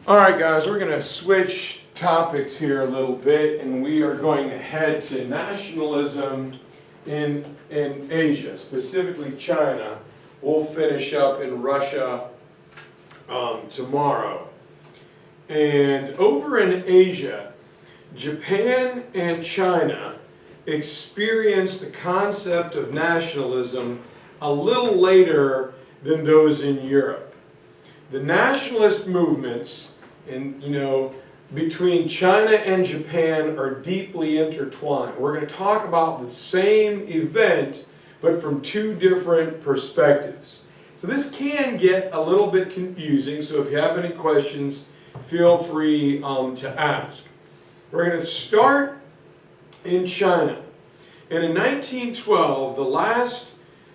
All right, guys, we're going to switch topics here a little bit, and we are going to head to nationalism in Asia, specifically China. We'll finish up in Russia tomorrow. And over in Asia, Japan and China experienced the concept of nationalism a little later than those in Europe. The nationalist movements between China and Japan are deeply intertwined. We're going to talk about the same event, but from two different perspectives. So this can get a little bit confusing, so if you have any questions, feel free to ask. We're going to start in China. And in 1912, the last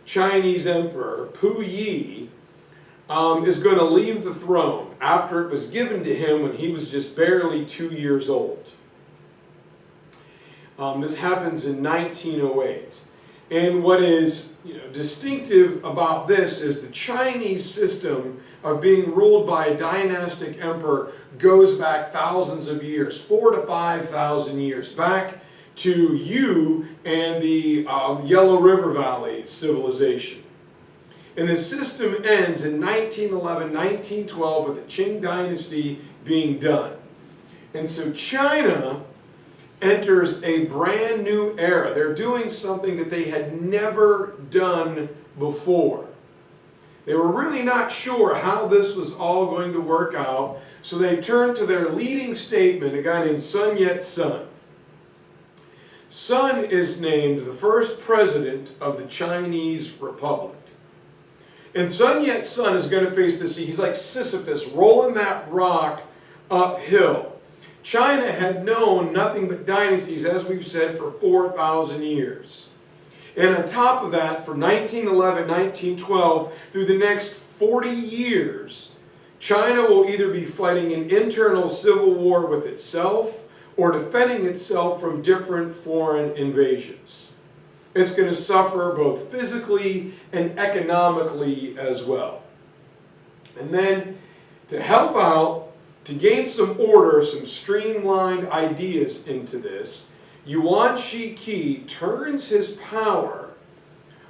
Chinese emperor, Pu Yi, is going to leave the throne after it was given to him when he was just barely 2 years old. This happens in 1908. And what is distinctive about this is the Chinese system of being ruled by a dynastic emperor goes back thousands of years, 4,000 to 5,000 years, back to Yu and the Yellow River Valley civilization. And the system ends in 1911, 1912 with the Qing dynasty being done. And so China enters a brand new era. They're doing something that they had never done before. They were really not sure how this was all going to work out, so they turned to their leading statesman, a guy named Sun Yat-sen. Sun is named the first president of the Chinese Republic. And Sun Yat-sen is going to face the sea. He's like Sisyphus rolling that rock uphill. China had known nothing but dynasties, as we've said, for 4,000 years. And on top of that, from 1911, 1912, through the next 40 years, China will either be fighting an internal civil war with itself or defending itself from different foreign invasions. It's going to suffer both physically and economically as well. And then to help out, to gain some order, some streamlined ideas into this, Yuan Shiqi turns his power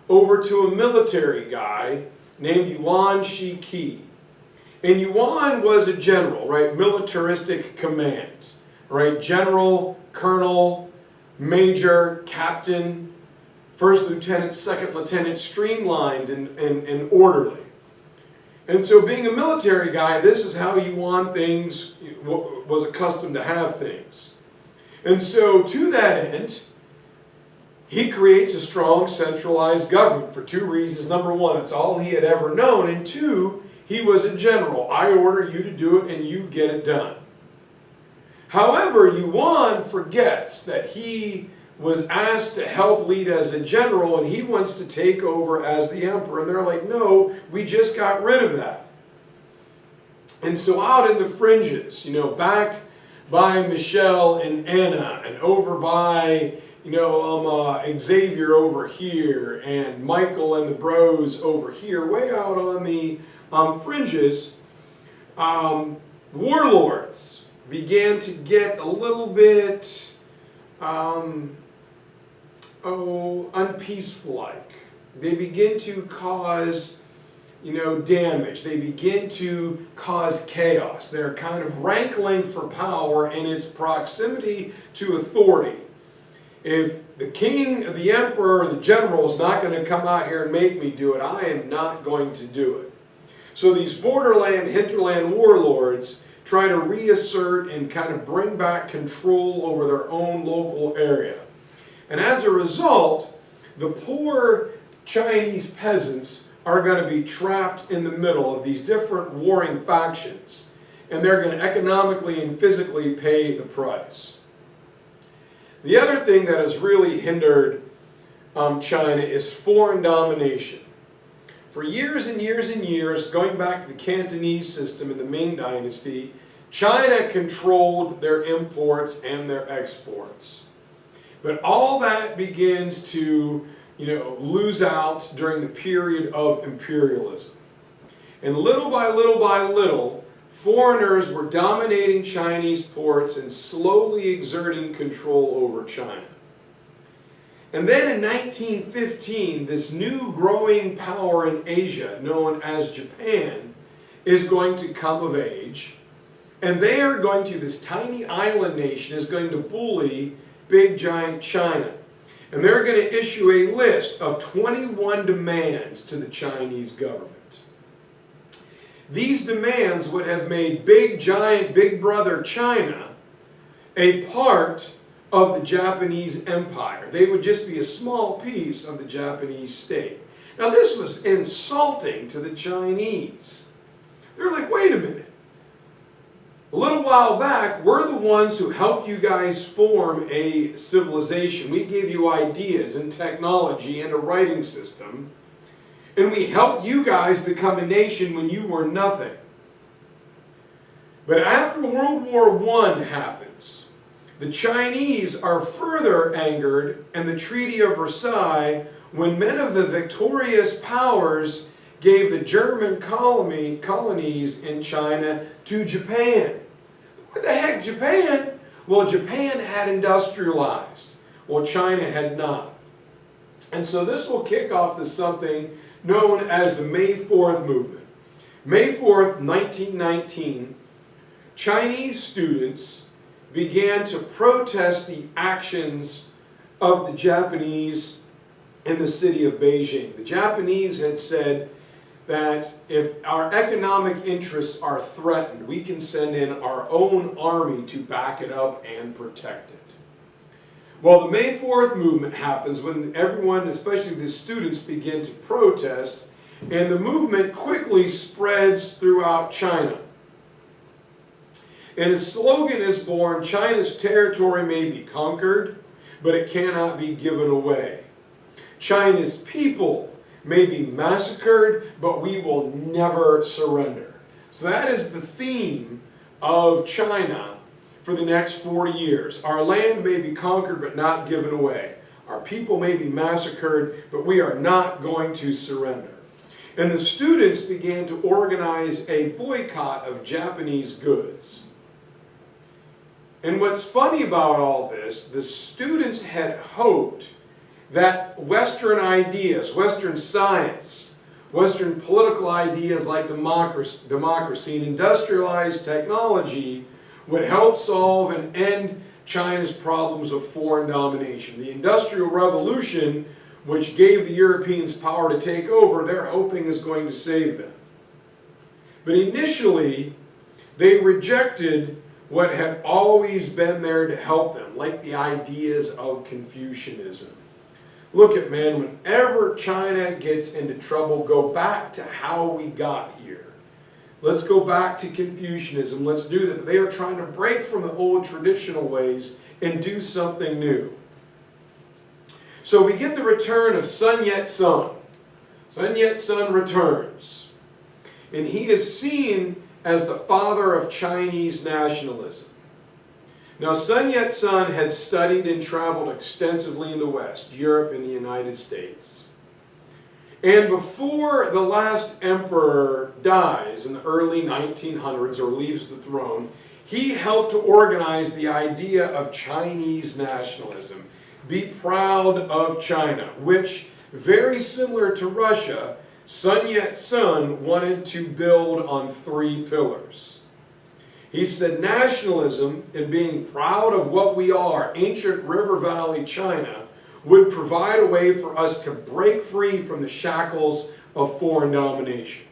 over to a military guy named Yuan Shiqi. And Yuan was a general, right? Militaristic command, right? General, colonel, major, captain, first lieutenant, second lieutenant, streamlined and orderly. And so being a military guy, this is how Yuan was accustomed to have things. And so to that end, he creates a strong centralized government for two reasons. Number one, it's all he had ever known. And two, he was a general. I order you to do it and you get it done. However, Yuan forgets that he was asked to help lead as a general, and he wants to take over as the emperor. And they're like, no, we just got rid of that. And so out in the fringes, back by Michelle and Anna, and over by, Xavier over here, and Michael and the bros over here, way out on the fringes, warlords began to get a little bit unpeaceful-like. They begin to cause, damage. They begin to cause chaos. They're kind of rankling for power and its proximity to authority. If the king, the emperor, the general is not going to come out here and make me do it, I am not going to do it. So these borderland, hinterland warlords try to reassert and kind of bring back control over their own local area. And as a result, the poor Chinese peasants are going to be trapped in the middle of these different warring factions. And they're going to economically and physically pay the price. The other thing that has really hindered China is foreign domination. For years and years and years, going back to the Cantonese system in the Ming Dynasty, China controlled their imports and their exports. But all that begins to, lose out during the period of imperialism. And little by little by little, foreigners were dominating Chinese ports and slowly exerting control over China. And then in 1915, this new growing power in Asia, known as Japan, is going to come of age. And they are going to, this tiny island nation is going to bully big giant China. And they're going to issue a list of 21 demands to the Chinese government. These demands would have made big giant big brother China a part of the Japanese empire. They would just be a small piece of the Japanese state. Now this was insulting to the Chinese. They're like, wait a minute. A little while back, we're the ones who helped you guys form a civilization. We gave you ideas and technology and a writing system. And we helped you guys become a nation when you were nothing. But after World War I happens, the Chinese are further angered, and the Treaty of Versailles, when men of the victorious powers gave the German colonies in China to Japan. What the heck, Japan? Well, Japan had industrialized. Well, China had not. And so this will kick off this something known as the May 4th movement. May 4th, 1919, Chinese students began to protest the actions of the Japanese in the city of Beijing. The Japanese had said that if our economic interests are threatened, we can send in our own army to back it up and protect it. Well, the May 4th movement happens when everyone, especially the students, begin to protest, and the movement quickly spreads throughout China. And a slogan is born: China's territory may be conquered, but it cannot be given away. China's people may be massacred, but we will never surrender. So that is the theme of China for the next 40 years. Our land may be conquered, but not given away. Our people may be massacred, but we are not going to surrender. And the students began to organize a boycott of Japanese goods. And what's funny about all this, the students had hoped that Western ideas, Western science, Western political ideas like democracy and industrialized technology would help solve and end China's problems of foreign domination. The Industrial Revolution, which gave the Europeans power to take over, they're hoping is going to save them. But initially, they rejected what had always been there to help them, like the ideas of Confucianism. Look at, man, whenever China gets into trouble, go back to how we got here. Let's go back to Confucianism. Let's do that. They are trying to break from the old traditional ways and do something new. So we get the return of Sun Yat-sen. Sun Yat-sen returns. And he is seen as the father of Chinese nationalism. Now, Sun Yat-sen had studied and traveled extensively in the West, Europe and the United States. And before the last emperor dies in the early 1900s or leaves the throne, he helped to organize the idea of Chinese nationalism. Be proud of China, which, very similar to Russia, Sun Yat-sen wanted to build on 3 pillars. He said nationalism and being proud of what we are, ancient River Valley China, would provide a way for us to break free from the shackles of foreign domination.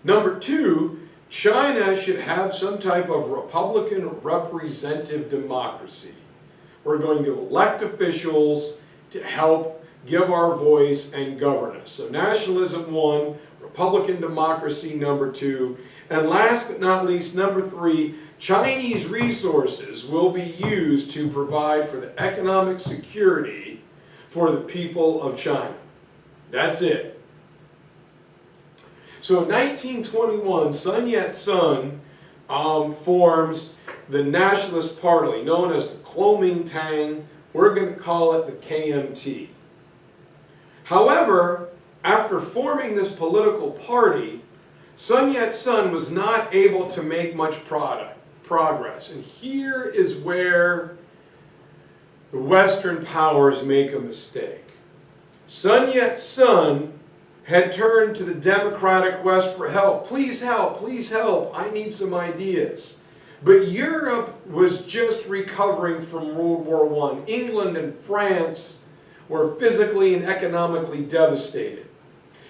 Number 2, China should have some type of Republican representative democracy. We're going to elect officials to help give our voice and govern us. So nationalism 1, Republican democracy number 2, and last but not least, number 3, Chinese resources will be used to provide for the economic security for the people of China. That's it. So in 1921, Sun Yat-sen forms the Nationalist Party, known as the Kuomintang. We're going to call it the KMT. However, after forming this political party, Sun Yat-sen was not able to make much progress. And here is where the Western powers make a mistake. Sun Yat-sen had turned to the democratic West for help. Please help, I need some ideas. But Europe was just recovering from World War I. England and France were physically and economically devastated.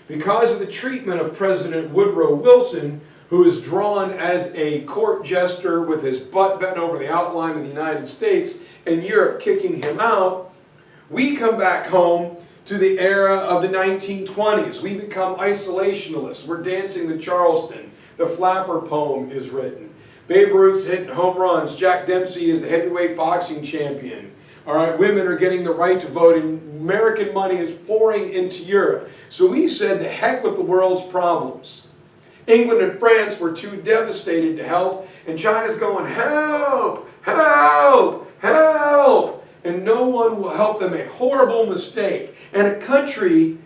Because of the treatment of President Woodrow Wilson, who is drawn as a court jester with his butt bent over the outline of the United States, and Europe kicking him out, we come back home to the era of the 1920s. We become isolationists. We're dancing the Charleston. The Flapper poem is written. Babe Ruth's hitting home runs. Jack Dempsey is the heavyweight boxing champion. All right, women are getting the right to vote, and American money is pouring into Europe. So we said, the heck with the world's problems. England and France were too devastated to help, and China's going, help, help, help. And no one will help them. A horrible mistake. And a country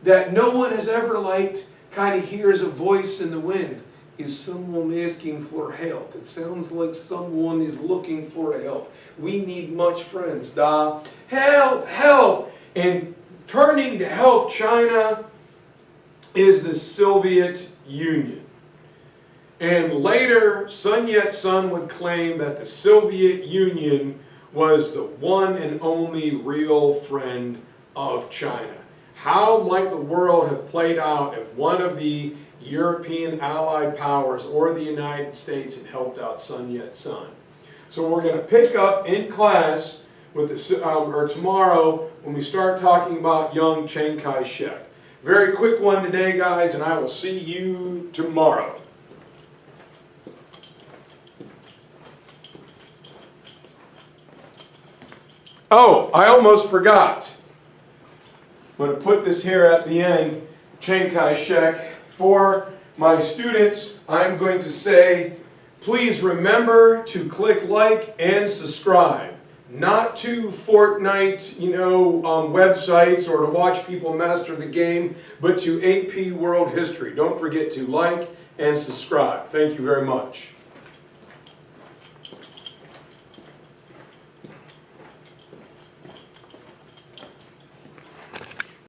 that no one has ever liked kind of hears a voice in the wind. Is someone asking for help? It sounds like someone is looking for help. We need much friends, da. Help, help. And turning to help China is the Soviet Union. And later, Sun Yat-sen would claim that the Soviet Union was the one and only real friend of China. How might the world have played out if one of the European allied powers or the United States had helped out Sun Yat-sen? So we're going to pick up in class with or tomorrow when we start talking about young Chiang Kai-shek. Very quick one today, guys, and I will see you tomorrow. Oh, I almost forgot. I'm going to put this here at the end, Chiang Kai-shek. For my students, I'm going to say, please remember to click like and subscribe. Not to Fortnite, websites or to watch people master the game, but to AP World History. Don't forget to like and subscribe. Thank you very much.